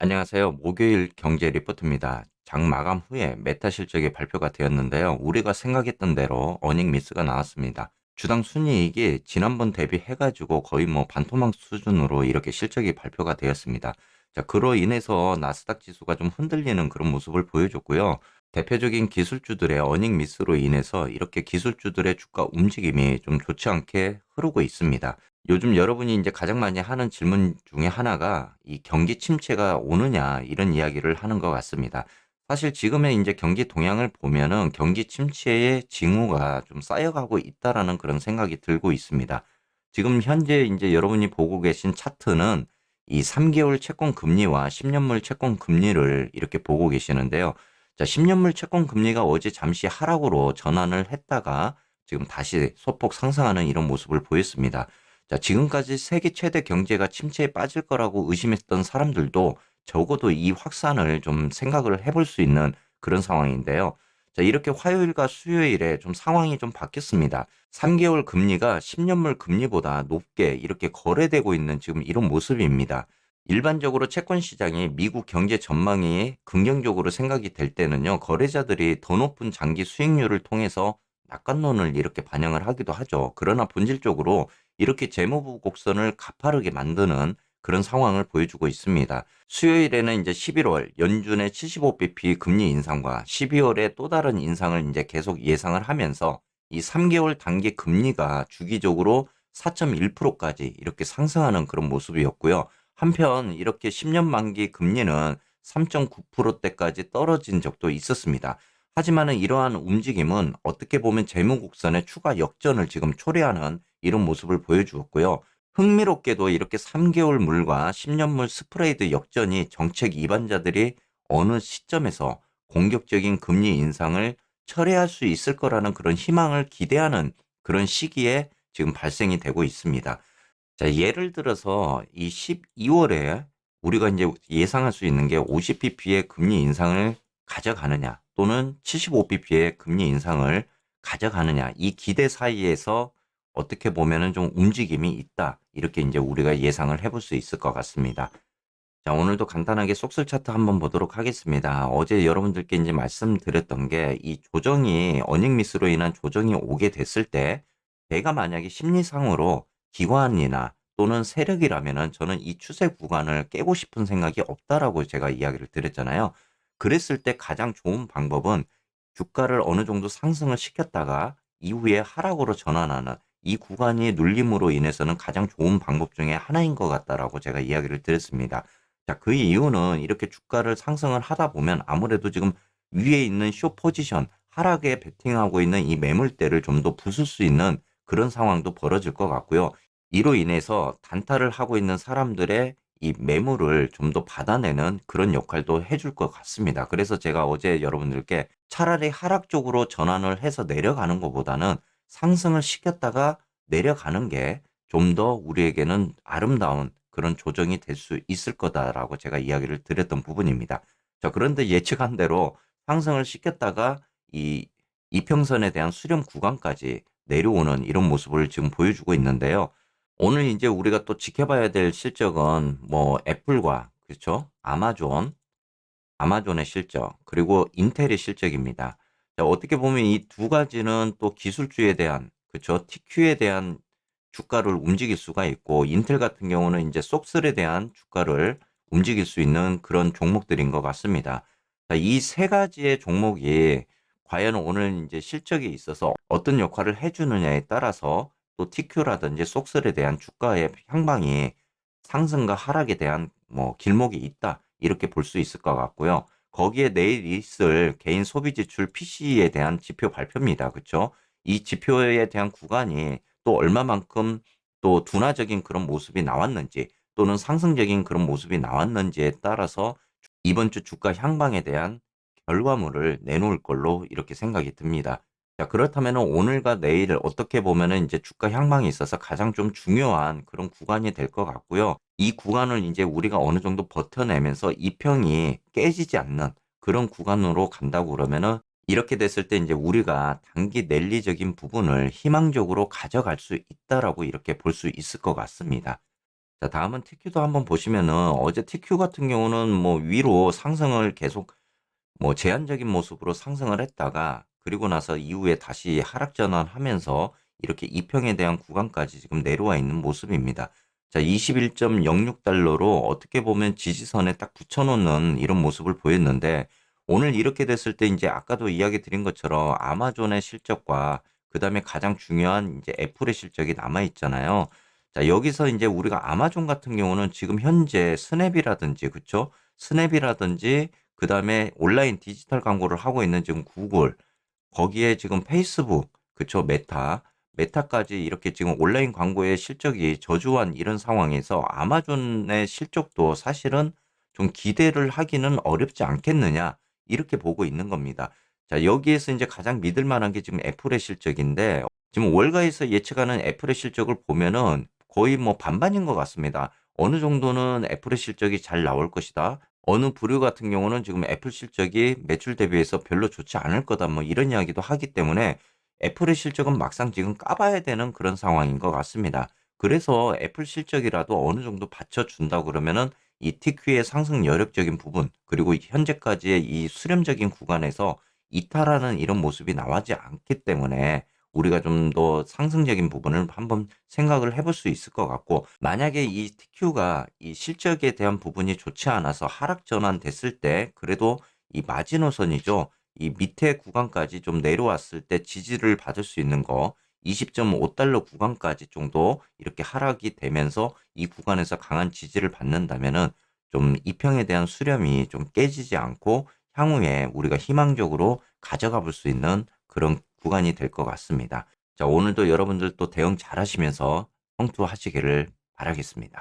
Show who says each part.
Speaker 1: 안녕하세요. 목요일 경제 리포트입니다. 장 마감 후에 메타 실적이 발표가 되었는데요. 우리가 생각했던 대로 어닝 미스가 나왔습니다. 주당 순이익이 지난번 대비해가지고 거의 뭐 반토막 수준으로 이렇게 실적이 발표가 되었습니다. 자, 그로 인해서 나스닥 지수가 좀 흔들리는 그런 모습을 보여줬고요. 대표적인 기술주들의 어닝 미스로 인해서 이렇게 기술주들의 주가 움직임이 좀 좋지 않게 흐르고 있습니다. 요즘 여러분이 이제 가장 많이 하는 질문 중에 하나가 이 경기 침체가 오느냐 이런 이야기를 하는 것 같습니다. 사실 지금의 이제 경기 동향을 보면은 경기 침체의 징후가 좀 쌓여가고 있다라는 그런 생각이 들고 있습니다. 지금 현재 이제 여러분이 보고 계신 차트는 이 3개월 채권 금리와 10년물 채권 금리를 이렇게 보고 계시는데요. 자, 10년물 채권 금리가 어제 잠시 하락으로 전환을 했다가 지금 다시 소폭 상승하는 이런 모습을 보였습니다. 자, 지금까지 세계 최대 경제가 침체에 빠질 거라고 의심했던 사람들도 적어도 이 확산을 좀 생각을 해볼 수 있는 그런 상황인데요. 자, 이렇게 화요일과 수요일에 좀 상황이 좀 바뀌었습니다. 3개월 금리가 10년물 금리보다 높게 이렇게 거래되고 있는 지금 이런 모습입니다. 일반적으로 채권 시장이 미국 경제 전망이 긍정적으로 생각이 될 때는요, 거래자들이 더 높은 장기 수익률을 통해서 낙관론을 이렇게 반영을 하기도 하죠. 그러나 본질적으로 이렇게 재무부 곡선을 가파르게 만드는 그런 상황을 보여주고 있습니다. 수요일에는 이제 11월 연준의 75bp 금리 인상과 12월에 또 다른 인상을 이제 계속 예상을 하면서 이 3개월 단기 금리가 주기적으로 4.1%까지 이렇게 상승하는 그런 모습이었고요. 한편 이렇게 10년 만기 금리는 3.9%대까지 떨어진 적도 있었습니다. 하지만은 이러한 움직임은 어떻게 보면 재무곡선의 추가 역전을 지금 초래하는 이런 모습을 보여주었고요. 흥미롭게도 이렇게 3개월 물과 10년 물 스프레이드 역전이 정책 이반자들이 어느 시점에서 공격적인 금리 인상을 철회할 수 있을 거라는 그런 희망을 기대하는 그런 시기에 지금 발생이 되고 있습니다. 자, 예를 들어서 이 12월에 우리가 이제 예상할 수 있는 게 50bp의 금리 인상을 가져가느냐 또는 75bp의 금리 인상을 가져가느냐 이 기대 사이에서 어떻게 보면은 좀 움직임이 있다. 이렇게 이제 우리가 예상을 해볼 수 있을 것 같습니다. 자, 오늘도 간단하게 속설 차트 한번 보도록 하겠습니다. 어제 여러분들께 이제 말씀드렸던 게 이 조정이 어닝 미스로 인한 조정이 오게 됐을 때 내가 만약에 심리상으로 기관이나 또는 세력이라면은 저는 이 추세 구간을 깨고 싶은 생각이 없다라고 제가 이야기를 드렸잖아요. 그랬을 때 가장 좋은 방법은 주가를 어느 정도 상승을 시켰다가 이후에 하락으로 전환하는 이 구간이 눌림으로 인해서는 가장 좋은 방법 중에 하나인 것 같다라고 제가 이야기를 드렸습니다. 자, 그 이유는 이렇게 주가를 상승을 하다 보면 아무래도 지금 위에 있는 숏 포지션, 하락에 베팅하고 있는 이 매물대를 좀 더 부술 수 있는 그런 상황도 벌어질 것 같고요. 이로 인해서 단타를 하고 있는 사람들의 이 매물을 좀 더 받아내는 그런 역할도 해줄 것 같습니다. 그래서 제가 어제 여러분들께 차라리 하락 쪽으로 전환을 해서 내려가는 것보다는 상승을 시켰다가 내려가는 게 좀 더 우리에게는 아름다운 그런 조정이 될 수 있을 거다라고 제가 이야기를 드렸던 부분입니다. 자, 그런데 예측한 대로 상승을 시켰다가 이 이평선에 대한 수렴 구간까지 내려오는 이런 모습을 지금 보여주고 있는데요. 오늘 이제 우리가 또 지켜봐야 될 실적은 뭐 애플과 그렇죠? 아마존의 실적, 그리고 인텔의 실적입니다. 자, 어떻게 보면 이 두 가지는 또 기술주에 대한, 그렇죠? TQ에 대한 주가를 움직일 수가 있고, 인텔 같은 경우는 이제 속설에 대한 주가를 움직일 수 있는 그런 종목들인 것 같습니다. 자, 이 세 가지의 종목이 과연 오늘 이제 실적에 있어서 어떤 역할을 해주느냐에 따라서 또 TQ라든지 속설에 대한 주가의 향방이 상승과 하락에 대한 뭐 길목이 있다. 이렇게 볼 수 있을 것 같고요. 거기에 내일 있을 개인 소비 지출 PC에 대한 지표 발표입니다. 그렇죠? 이 지표에 대한 구간이 또 얼마만큼 또 둔화적인 그런 모습이 나왔는지 또는 상승적인 그런 모습이 나왔는지에 따라서 이번 주 주가 향방에 대한 결과물을 내놓을 걸로 이렇게 생각이 듭니다. 자, 그렇다면 오늘과 내일을 어떻게 보면은 이제 주가 향방에 있어서 가장 좀 중요한 그런 구간이 될 것 같고요. 이 구간을 이제 우리가 어느 정도 버텨내면서 이평이 깨지지 않는 그런 구간으로 간다고 그러면은 이렇게 됐을 때 이제 우리가 단기 랠리적인 부분을 희망적으로 가져갈 수 있다라고 이렇게 볼 수 있을 것 같습니다. 자, 다음은 TQ도 한번 보시면은 어제 TQ 같은 경우는 뭐 위로 상승을 계속 뭐 제한적인 모습으로 상승을 했다가 그리고 나서 이후에 다시 하락 전환하면서 이렇게 이평에 대한 구간까지 지금 내려와 있는 모습입니다. 자, 21.06달러로 어떻게 보면 지지선에 딱 붙여놓는 이런 모습을 보였는데 오늘 이렇게 됐을 때 이제 아까도 이야기 드린 것처럼 아마존의 실적과 그다음에 가장 중요한 이제 애플의 실적이 남아 있잖아요. 자, 여기서 이제 우리가 아마존 같은 경우는 지금 현재 스냅이라든지 그쵸? 스냅이라든지 그다음에 온라인 디지털 광고를 하고 있는 지금 구글, 거기에 지금 페이스북, 그쵸, 메타까지 이렇게 지금 온라인 광고의 실적이 저조한 이런 상황에서 아마존의 실적도 사실은 좀 기대를 하기는 어렵지 않겠느냐, 이렇게 보고 있는 겁니다. 자, 여기에서 이제 가장 믿을 만한 게 지금 애플의 실적인데, 지금 월가에서 예측하는 애플의 실적을 보면은 거의 뭐 반반인 것 같습니다. 어느 정도는 애플의 실적이 잘 나올 것이다. 어느 부류 같은 경우는 지금 애플 실적이 매출 대비해서 별로 좋지 않을 거다 뭐 이런 이야기도 하기 때문에 애플의 실적은 막상 지금 까봐야 되는 그런 상황인 것 같습니다. 그래서 애플 실적이라도 어느 정도 받쳐준다 그러면은 이 TQ의 상승 여력적인 부분 그리고 현재까지의 이 수렴적인 구간에서 이탈하는 이런 모습이 나오지 않기 때문에 우리가 좀 더 상승적인 부분을 한번 생각을 해볼 수 있을 것 같고 만약에 이 TQ가 이 실적에 대한 부분이 좋지 않아서 하락 전환됐을 때 그래도 이 마지노선이죠. 이 밑에 구간까지 좀 내려왔을 때 지지를 받을 수 있는 거 20.5달러 구간까지 정도 이렇게 하락이 되면서 이 구간에서 강한 지지를 받는다면은 좀 이평에 대한 수렴이 좀 깨지지 않고 향후에 우리가 희망적으로 가져가 볼 수 있는 그런 구간이 될 것 같습니다. 자, 오늘도 여러분들 또 대응 잘 하시면서 성투하시기를 바라겠습니다.